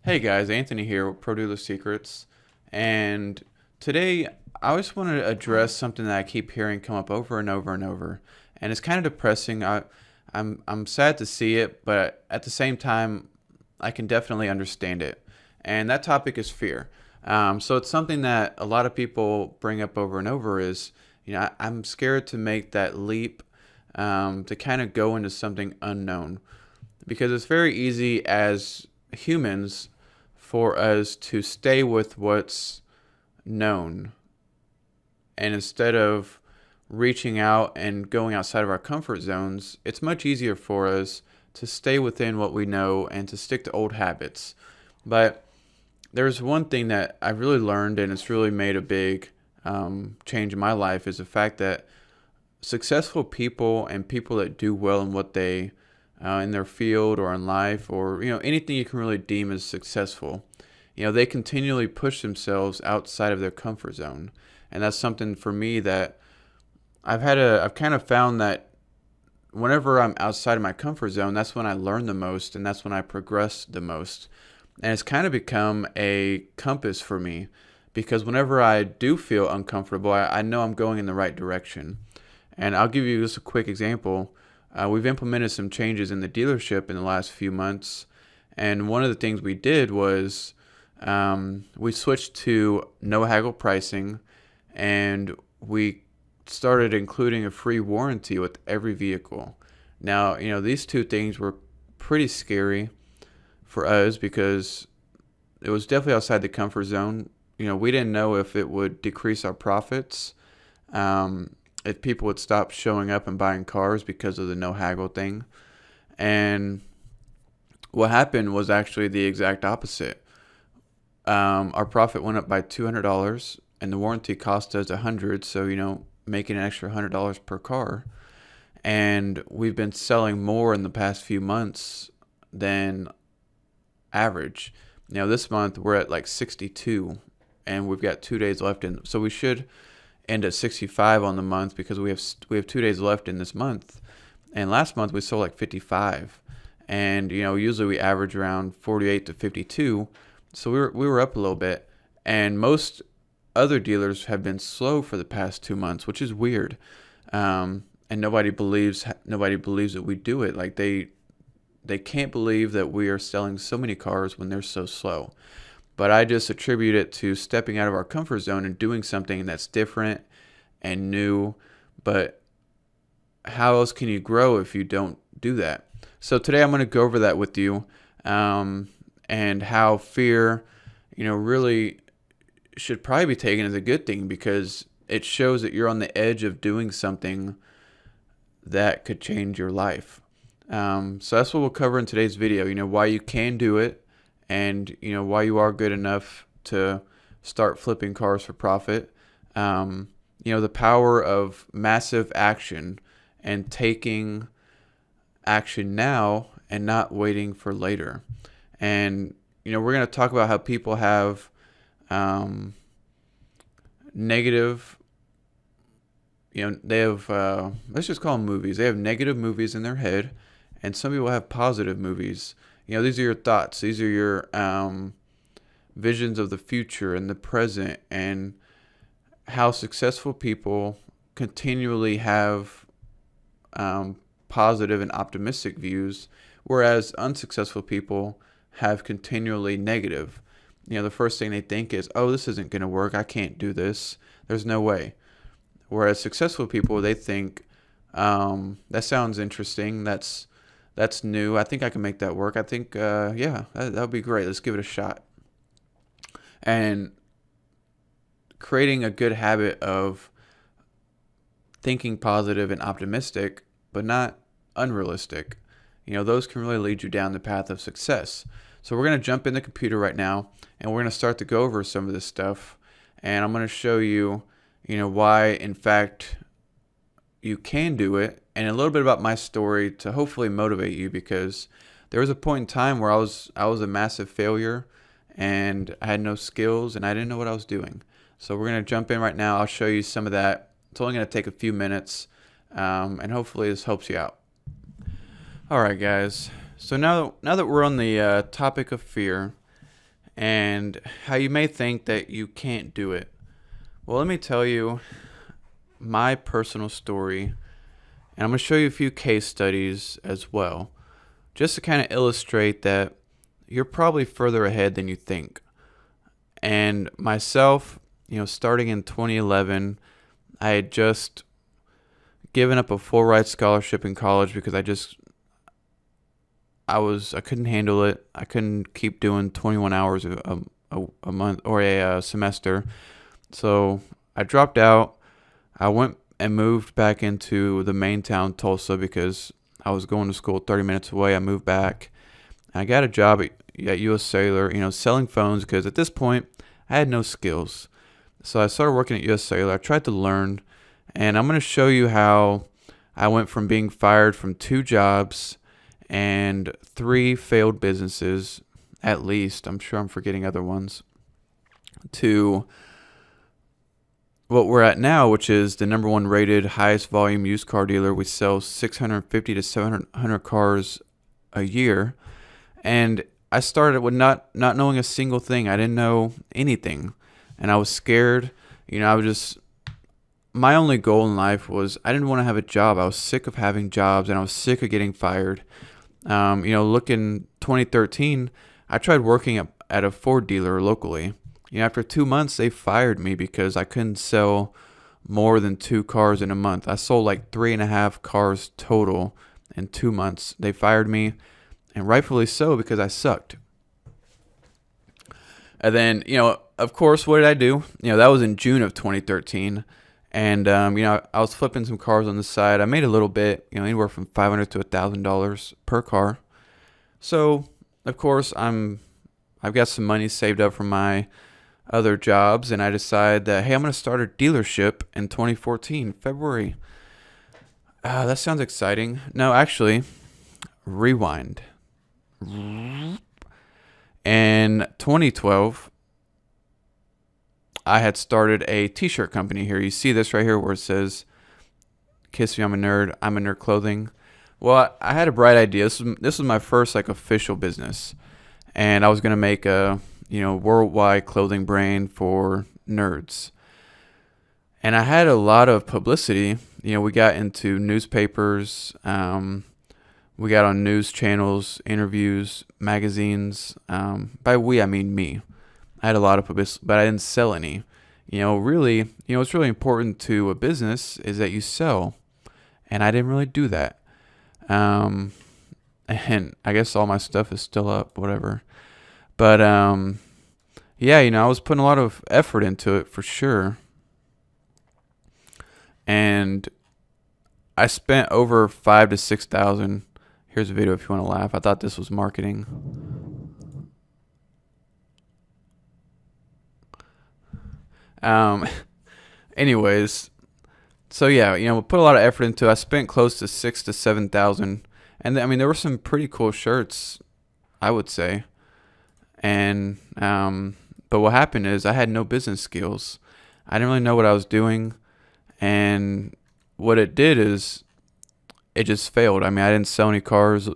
Hey guys, Anthony here with Pro Dealer Secrets, and today I just want to address something that I keep hearing come up over and over and over, and it's kind of depressing. I'm sad to see it, but at the same time, I can definitely understand it, and that topic is fear. So it's something that a lot of people bring up over and over is, I'm scared to make that leap, to kind of go into something unknown, because it's very easy as humans for us to stay with what's known, and instead of reaching out and going outside of our comfort zones, it's much easier for us to stay within what we know and to stick to old habits. But there's one thing that I've really learned, and it's really made a big change in my life, is the fact that successful people and people that do well in what they in their field or in life, or anything you can really deem as successful, they continually push themselves outside of their comfort zone. And that's something for me that I've kind of found that whenever I'm outside of my comfort zone, that's when I learn the most, and that's when I progress the most. And it's kind of become a compass for me, because whenever I do feel uncomfortable, I know I'm going in the right direction. And I'll give you just a quick example. We've implemented some changes in the dealership in the last few months, and one of the things we did was we switched to no haggle pricing, and we started including a free warranty with every vehicle. Now, these two things were pretty scary for us because it was definitely outside the comfort zone. We didn't know if it would decrease our profits, if people would stop showing up and buying cars because of the no haggle thing. And what happened was actually the exact opposite. Our profit went up by $200, and the warranty cost us $100, so making an extra $100 per car. And we've been selling more in the past few months than average. This month we're at like 62, and we've got 2 days left in, so we should end at 65 on the month, because we have 2 days left in this month. And last month we sold like 55, and usually we average around 48 to 52, so we were up a little bit. And most other dealers have been slow for the past 2 months, which is weird. And nobody believes that we do it. Like they can't believe that we are selling so many cars when they're so slow. But I just attribute it to stepping out of our comfort zone and doing something that's different and new. But how else can you grow if you don't do that? So today I'm going to go over that with you, and how fear, really should probably be taken as a good thing, because it shows that you're on the edge of doing something that could change your life. So that's what we'll cover in today's video. Why you can do it, and why you are good enough to start flipping cars for profit. The power of massive action and taking action now and not waiting for later. And we're going to talk about how people have negative, they have, let's just call them movies. They have negative movies in their head, and some people have positive movies. These are your thoughts. These are your visions of the future and the present, and how successful people continually have positive and optimistic views, whereas unsuccessful people have continually negative. The first thing they think is, oh, this isn't going to work. I can't do this. There's no way. Whereas successful people, they think, that sounds interesting. That's new. I think I can make that work. I think, yeah, that would be great. Let's give it a shot. And creating a good habit of thinking positive and optimistic, but not unrealistic, those can really lead you down the path of success. So we're going to jump in the computer right now, and we're going to start to go over some of this stuff. And I'm going to show you, why, in fact, you can do it, and a little bit about my story to hopefully motivate you, because there was a point in time where I was a massive failure, and I had no skills, and I didn't know what I was doing. So we're going to jump in right now. I'll show you some of that. It's only going to take a few minutes, and hopefully this helps you out. All right, guys. So now that we're on the topic of fear, and how you may think that you can't do it. Well, let me tell you my personal story, and I'm going to show you a few case studies as well, just to kind of illustrate that you're probably further ahead than you think. And myself, starting in 2011, I had just given up a full ride scholarship in college because I couldn't handle it. I couldn't keep doing 21 hours a month or a semester. So I dropped out. I went and moved back into the main town, Tulsa, because I was going to school 30 minutes away. I moved back. I got a job at U.S. Cellular, selling phones, because at this point I had no skills. So I started working at U.S. Cellular. I tried to learn, and I'm going to show you how I went from being fired from 2 jobs and 3 failed businesses, at least. I'm sure I'm forgetting other ones, to what we're at now, which is the number 1 rated highest volume used car dealer. We sell 650 to 700 cars a year. And I started with not knowing a single thing. I didn't know anything. And I was scared. My only goal in life was I didn't want to have a job. I was sick of having jobs, and I was sick of getting fired. Looking 2013, I tried working at a Ford dealer locally. After 2 months, they fired me because I couldn't sell more than 2 cars in a month. I sold like 3.5 cars total in 2 months. They fired me, and rightfully so, because I sucked. And then, of course, what did I do? That was in June of 2013. And, I was flipping some cars on the side. I made a little bit, anywhere from $500 to $1,000 per car. So, of course, I've got some money saved up from my other jobs, and I decide that, hey, I'm going to start a dealership in 2014, February. That sounds exciting. No, actually, rewind. In 2012, I had started a t-shirt company here. You see this right here where it says, "Kiss me, I'm a nerd clothing." Well, I had a bright idea. This was my first official business, and I was going to make a worldwide clothing brand for nerds. And I had a lot of publicity. We got into newspapers, we got on news channels, interviews, magazines. By we, I mean me. I had a lot of publicity, but I didn't sell any. Really, what's really important to a business is that you sell. And I didn't really do that. And I guess all my stuff is still up, whatever. But, yeah, I was putting a lot of effort into it for sure. And I spent over $5,000 to $6,000. Here's a video if you want to laugh. I thought this was marketing. Anyways, so yeah, we put a lot of effort into it. I spent close to $6,000 to $7,000. And there were some pretty cool shirts, I would say. And, but what happened is I had no business skills. I didn't really know what I was doing. And what it did is it just failed. I didn't sell any cars.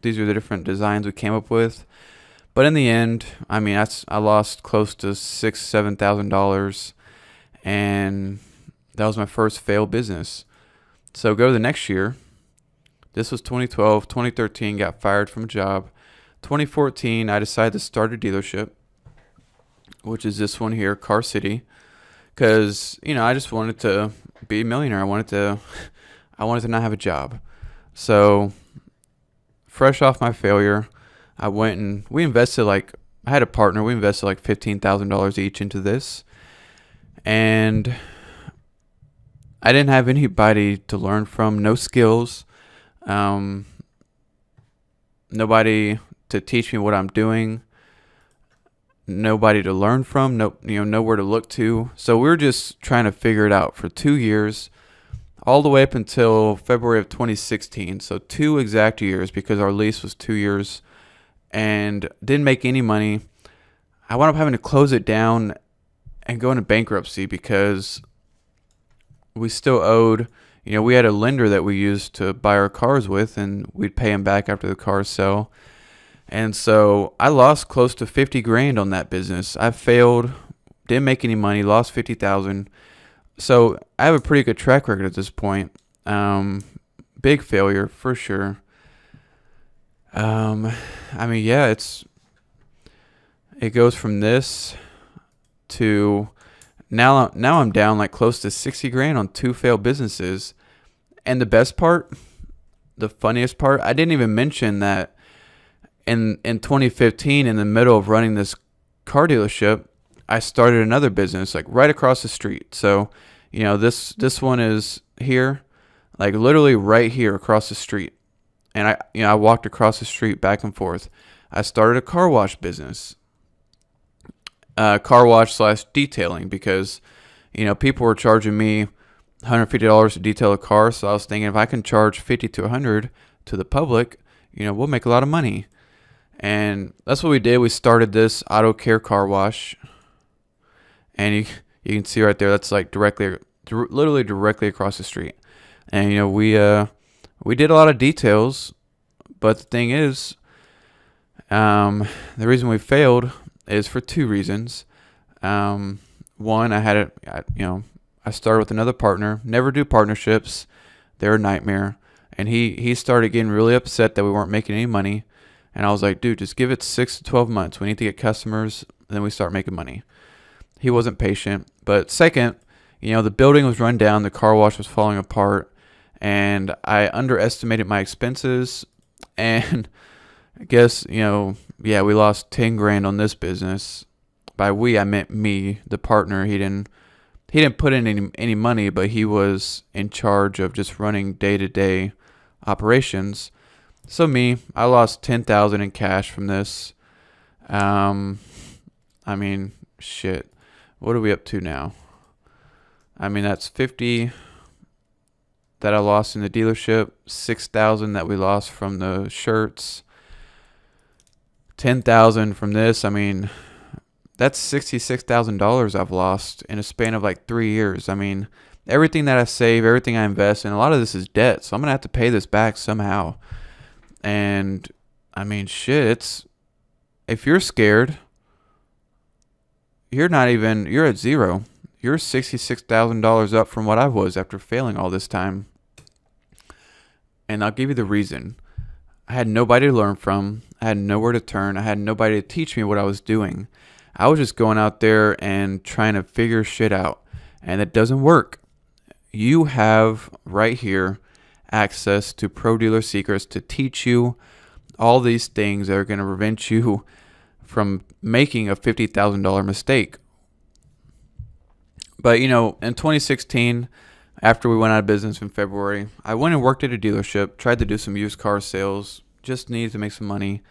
These are the different designs we came up with. But in the end, I lost close to $6,000, $7,000. And that was my first failed business. So go to the next year. This was 2012. 2013, got fired from a job. 2014, I decided to start a dealership, which is this one here, Car City, because I just wanted to be a millionaire. I wanted to not have a job. So, fresh off my failure, I went and we invested I had a partner. We invested $15,000 each into this, and I didn't have anybody to learn from. No skills. Nobody to teach me what I'm doing. Nobody to learn from. Nowhere to look to. So we were just trying to figure it out for 2 years, all the way up until February of 2016. So 2 exact years, because our lease was 2 years, and didn't make any money. I wound up having to close it down and go into bankruptcy because we still owed. We had a lender that we used to buy our cars with, and we'd pay him back after the cars sell. And so I lost close to 50 grand on that business. I failed, didn't make any money, lost 50,000. So I have a pretty good track record at this point. Big failure for sure. I mean, yeah, it goes from this to now I'm down like close to 60 grand on two failed businesses. And the best part, the funniest part, I didn't even mention that in 2015, in the middle of running this car dealership, I started another business like right across the street. So, this one is here, like literally right here across the street. And I walked across the street back and forth. I started a car wash business, car wash / detailing, because people were charging me $150 to detail a car. So I was thinking, if I can charge 50 to 100 to the public, we'll make a lot of money. And that's what we did. We started this auto care car wash, and you can see right there, that's like literally directly across the street. And we did a lot of details, but the thing is, the reason we failed is for two reasons. One, I started with another partner. Never do partnerships; they're a nightmare. And he started getting really upset that we weren't making any money. And I was like, dude, just give it 6 to 12 months. We need to get customers, and then we start making money. He wasn't patient. But second, the building was run down, the car wash was falling apart, and I underestimated my expenses. And I guess, we lost 10 grand on this business. By we, I meant me, the partner. He didn't put in any money, but he was in charge of just running day-to-day operations. So I lost 10,000 in cash from this. I mean, shit. What are we up to now? I mean, that's 50 that I lost in the dealership, 6,000 that we lost from the shirts, 10,000 from this. I mean, that's $66,000 I've lost in a span of like 3 years. I mean, everything that I save, everything I invest in, a lot of this is debt. So I'm going to have to pay this back somehow. And I mean, shit, if you're scared, you're at zero. You're $66,000 up from what I was after failing all this time. And I'll give you the reason. I had nobody to learn from. I had nowhere to turn. I had nobody to teach me what I was doing. I was just going out there and trying to figure shit out. And it doesn't work. You have right here access to Pro Dealer Secrets to teach you all these things that are going to prevent you from making a $50,000 mistake. But, in 2016, after we went out of business in February, I went and worked at a dealership, tried to do some used car sales, just needed to make some money.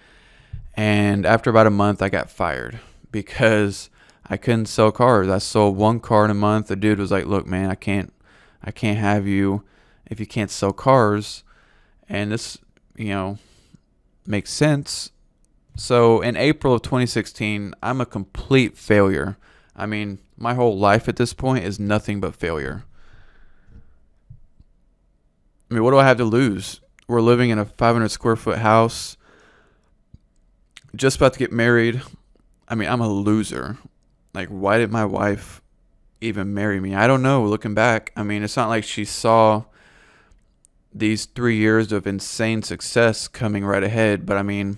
And after about a month, I got fired because I couldn't sell cars. I sold one car in a month. The dude was like, look, man, I can't have you if you can't sell cars. And this, makes sense. So in April of 2016, I'm a complete failure. I mean, my whole life at this point is nothing but failure. I mean, what do I have to lose? We're living in a 500 square foot house, just about to get married. I mean, I'm a loser. Like, why did my wife even marry me? I don't know, looking back. I mean, it's not like she saw these 3 years of insane success coming right ahead. But I mean,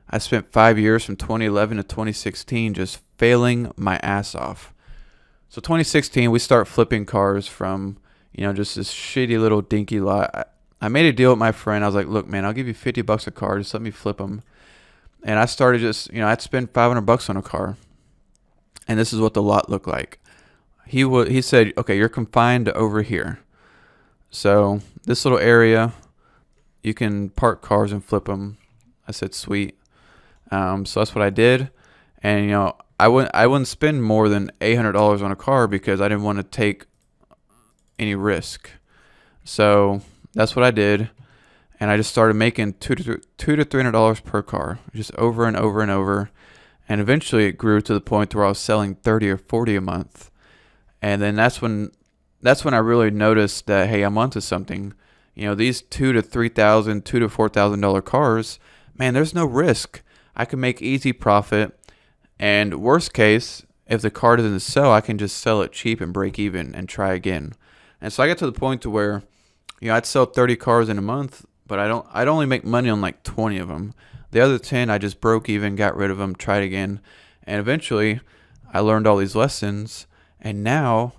I spent 5 years from 2011 to 2016 just failing my ass off. So 2016, we start flipping cars from, just this shitty little dinky lot. I made a deal with my friend. I was like, look, man, I'll give you $50 a car. Just let me flip them. And I started I'd spend $500 on a car. And this is what the lot looked like. He said, okay, you're confined to over here. So this little area, you can park cars and flip them. I said, sweet. So that's what I did. And, I wouldn't spend more than $800 on a car because I didn't want to take any risk. So that's what I did. And I just started making $200 to $300 per car, just over and over and over. And eventually it grew to the point where I was selling 30 or 40 a month. And then that's when I really noticed that, hey, I'm onto something. These $2,000 to $3,000, $2,000 to $4,000 cars, man, there's no risk. I can make easy profit. And worst case, if the car doesn't sell, I can just sell it cheap and break even and try again. And so I got to the point to where, I'd sell 30 cars in a month, but I'd only make money on like 20 of them. The other 10, I just broke even, got rid of them, tried again. And eventually I learned all these lessons. And now,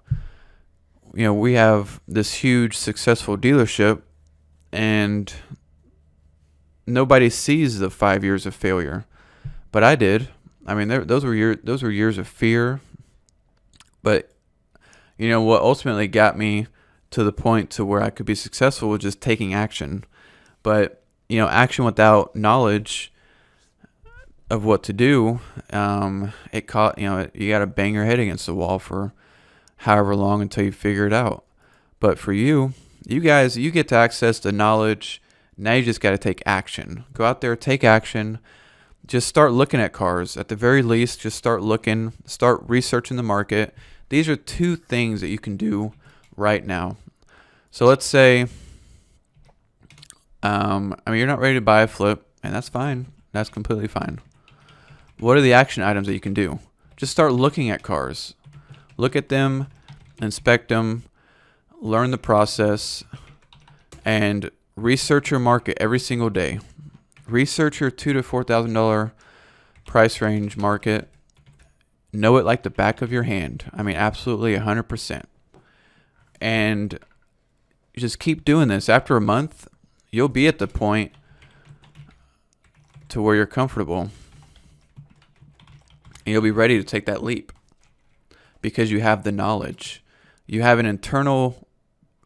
we have this huge successful dealership, and nobody sees the 5 years of failure, but I did. I mean, those were years of fear. But what ultimately got me to the point to where I could be successful was just taking action. But action without knowledge of what to do, you got to bang your head against the wall for however long until you figure it out. But for you guys, you get to access the knowledge. Now you just got to take action. Go out there, take action. Just start looking at cars. At the very least, just start looking, start researching the market. These are 2 things that you can do right now. So let's say, you're not ready to buy a flip, and that's fine. That's completely fine. What are the action items that you can do? Just start looking at cars. Look at them, inspect them, learn the process, and research your market every single day. Research your $2,000 to $4,000 price range market. Know it like the back of your hand. I mean, absolutely 100%. And just keep doing this. After a month, you'll be at the point to where you're comfortable. And you'll be ready to take that leap because you have the knowledge. You have an internal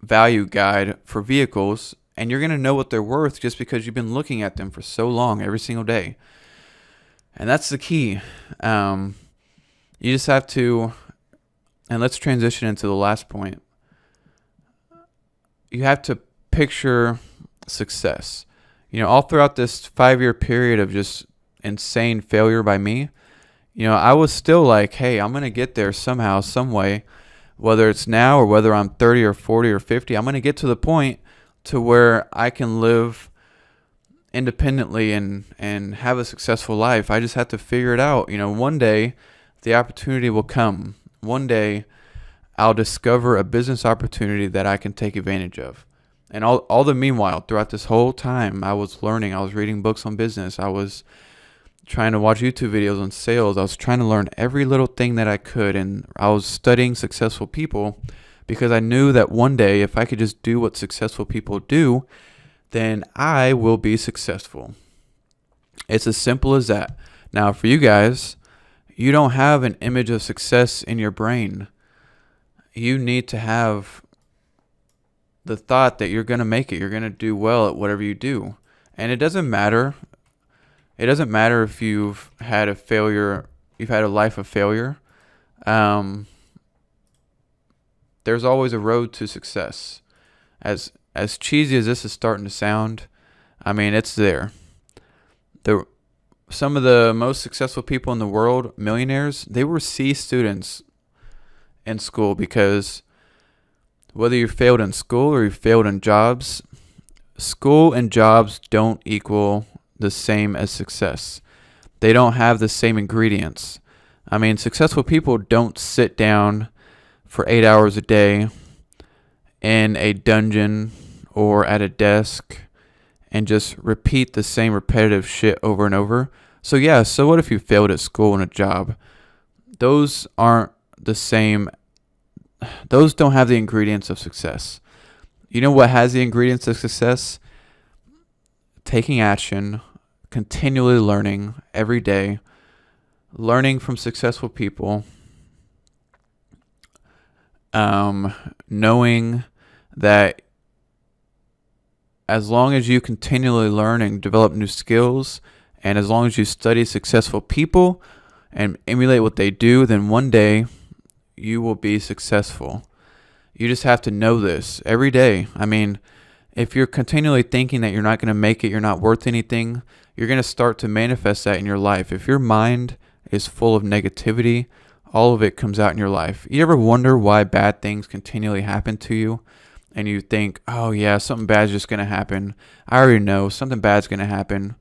value guide for vehicles, and you're going to know what they're worth just because you've been looking at them for so long every single day. And that's the key. You just have to, and let's transition into the last point. You have to picture success. All throughout this 5-year period of just insane failure by me, I was still like, hey, I'm going to get there somehow, some way, whether it's now or whether I'm 30 or 40 or 50, I'm going to get to the point to where I can live independently and have a successful life. I just have to figure it out. One day the opportunity will come. One day I'll discover a business opportunity that I can take advantage of. And all the meanwhile, throughout this whole time, I was learning. I was reading books on business. I was trying to watch YouTube videos on sales. I was trying to learn every little thing that I could. And I was studying successful people because I knew that one day if I could just do what successful people do, then I will be successful. It's as simple as that. Now, for you guys, you don't have an image of success in your brain. You need to have the thought that you're going to make it. You're going to do well at whatever you do. And it doesn't matter. It doesn't matter if you've had a failure, you've had a life of failure. There's always a road to success. As cheesy as this is starting to sound, I mean, it's there. Some of the most successful people in the world, millionaires, they were C students in school, because whether you failed in school or you failed in jobs, school and jobs don't equal the same as success. They don't have the same ingredients. I mean, successful people don't sit down for 8 hours a day in a dungeon or at a desk and just repeat the same repetitive shit over and over. So yeah, so what if you failed at school and a job? Those aren't the same. Those don't have the ingredients of success. You know what has the ingredients of success? Taking action, continually learning every day, learning from successful people, knowing that as long as you continually learn and develop new skills, and as long as you study successful people and emulate what they do, then one day you will be successful. You just have to know this every day. I mean, if you're continually thinking that you're not going to make it, you're not worth anything, you're going to start to manifest that in your life. If your mind is full of negativity, all of it comes out in your life. You ever wonder why bad things continually happen to you? And you think, oh yeah, something bad's just going to happen. I already know something bad's going to happen.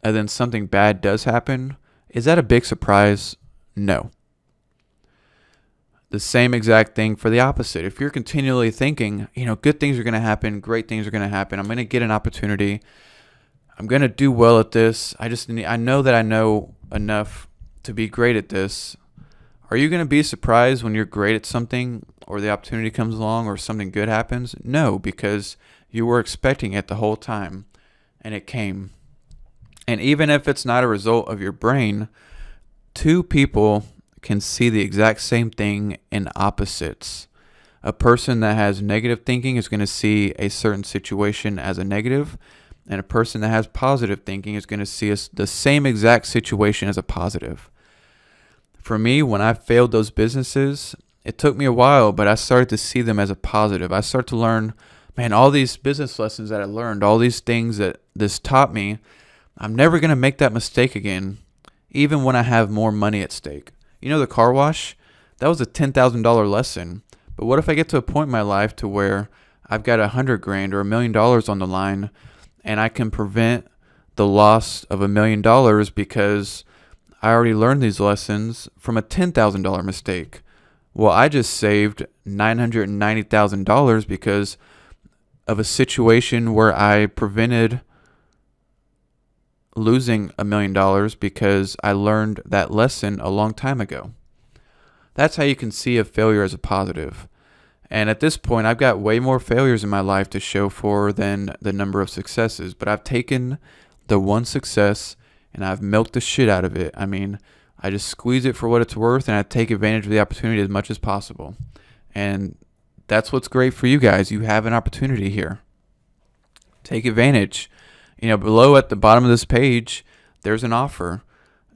and then something bad does happen, is that a big surprise? No. The same exact thing for the opposite. If you're continually thinking, good things are going to happen, great things are going to happen, I'm going to get an opportunity, I'm going to do well at this, I know that I know enough to be great at this. Are you going to be surprised when you're great at something or the opportunity comes along or something good happens? No, because you were expecting it the whole time and it came. And even if it's not a result of your brain, two people can see the exact same thing in opposites. A person that has negative thinking is going to see a certain situation as a negative, and a person that has positive thinking is going to see the same exact situation as a positive. For me, when I failed those businesses, it took me a while, but I started to see them as a positive. I started to learn, man, all these business lessons that I learned, all these things that this taught me, I'm never going to make that mistake again, even when I have more money at stake. The car wash, that was a $10,000 lesson. But what if I get to a point in my life to where I've got $100,000 or $1 million on the line, and I can prevent the loss of $1 million because I already learned these lessons from a $10,000 mistake. Well, I just saved $990,000 because of a situation where I prevented losing $1 million because I learned that lesson a long time ago. That's how you can see a failure as a positive. And at this point, I've got way more failures in my life to show for than the number of successes. But I've taken the one success and I've milked the shit out of it. I just squeeze it for what it's worth and I take advantage of the opportunity as much as possible. And that's what's great for you guys. You have an opportunity here. Take advantage. Below at the bottom of this page, there's an offer.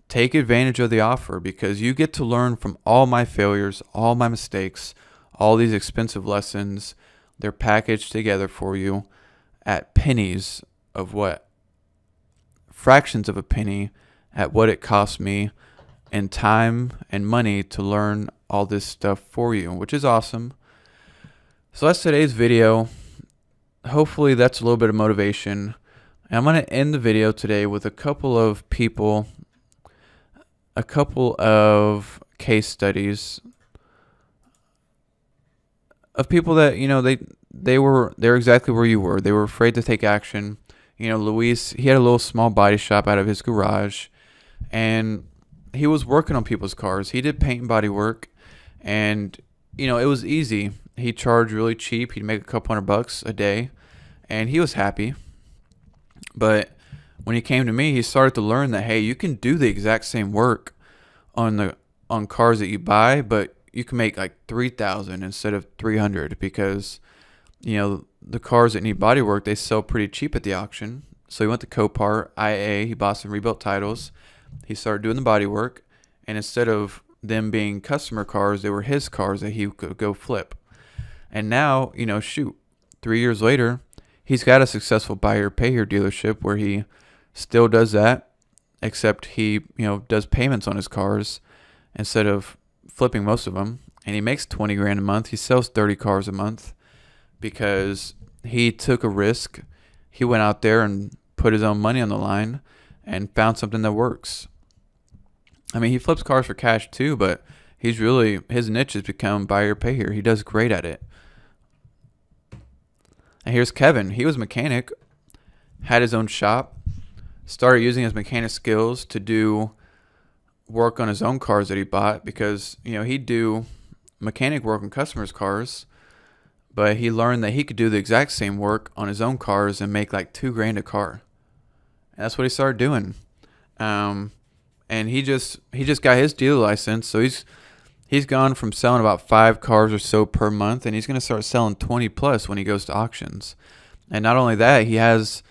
Take advantage of the offer because you get to learn from all my failures, all my mistakes, all these expensive lessons. They're packaged together for you at pennies of what? Fractions of a penny at what it cost me in time and money to learn all this stuff for you, which is awesome. So that's today's video. Hopefully that's a little bit of motivation. And I'm going to end the video today with a couple of case studies of people that, they're exactly where you were. They were afraid to take action. Luis, he had a little small body shop out of his garage, and he was working on people's cars. He did paint and body work, and, it was easy. He charged really cheap. He'd make a couple $100 a day, and he was happy. But when he came to me, he started to learn that, hey, you can do the exact same work on cars that you buy, but you can make like $3,000 instead of $300 because, the cars that need body work, they sell pretty cheap at the auction. So he went to Copart, IA, he bought some rebuilt titles. He started doing the body work, and instead of them being customer cars, they were his cars that he could go flip. And now, 3 years later, he's got a successful buyer pay here dealership where he still does that, except he, does payments on his cars instead of flipping most of them. And he makes $20,000 a month. He sells 30 cars a month because he took a risk. He went out there and put his own money on the line and found something that works. He flips cars for cash too, but his niche has become buyer pay here. He does great at it. And here's Kevin. He was a mechanic, had his own shop, started using his mechanic skills to do work on his own cars that he bought because, he'd do mechanic work on customers' cars, but he learned that he could do the exact same work on his own cars and make like $2,000 a car. And that's what he started doing. And he just got his dealer license, so he's gone from selling about 5 cars or so per month, and he's going to start selling 20 plus when he goes to auctions. And not only that, he has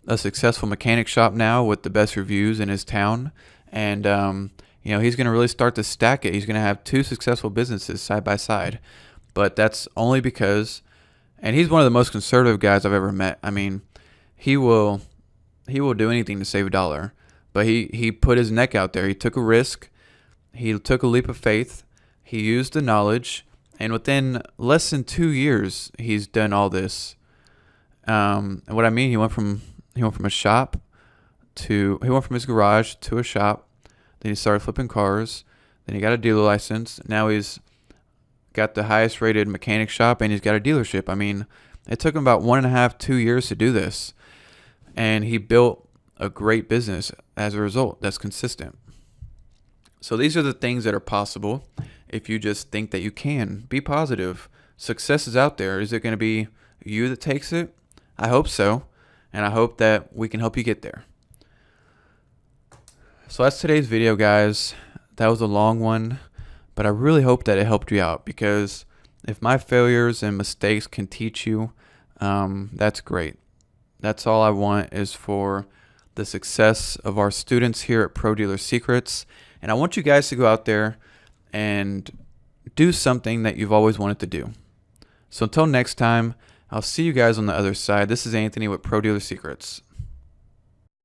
a successful mechanic shop now with the best reviews in his town. And, he's going to really start to stack it. He's going to have 2 successful businesses side by side. But that's only because, and he's one of the most conservative guys I've ever met. He will do anything to save a dollar. But he put his neck out there. He took a risk. He took a leap of faith. He used the knowledge. And within less than 2 years, he's done all this. And what I mean, he went from a shop he went from his garage to a shop. Then he started flipping cars. Then he got a dealer license. Now he's got the highest rated mechanic shop, and he's got a dealership. I mean, it took him about 1.5, 2 years to do this. And he built a great business as a result that's consistent. So these are the things that are possible if you just think that you can. Be positive. Success is out there. Is it going to be you that takes it? I hope so. And I hope that we can help you get there. So that's today's video, guys. That was a long one, but I really hope that it helped you out, because if my failures and mistakes can teach you, that's great. That's all I want, is for the success of our students here at Pro Dealer Secrets. And I want you guys to go out there and do something that you've always wanted to do. So until next time, I'll see you guys on the other side. This is Anthony with Pro Dealer Secrets.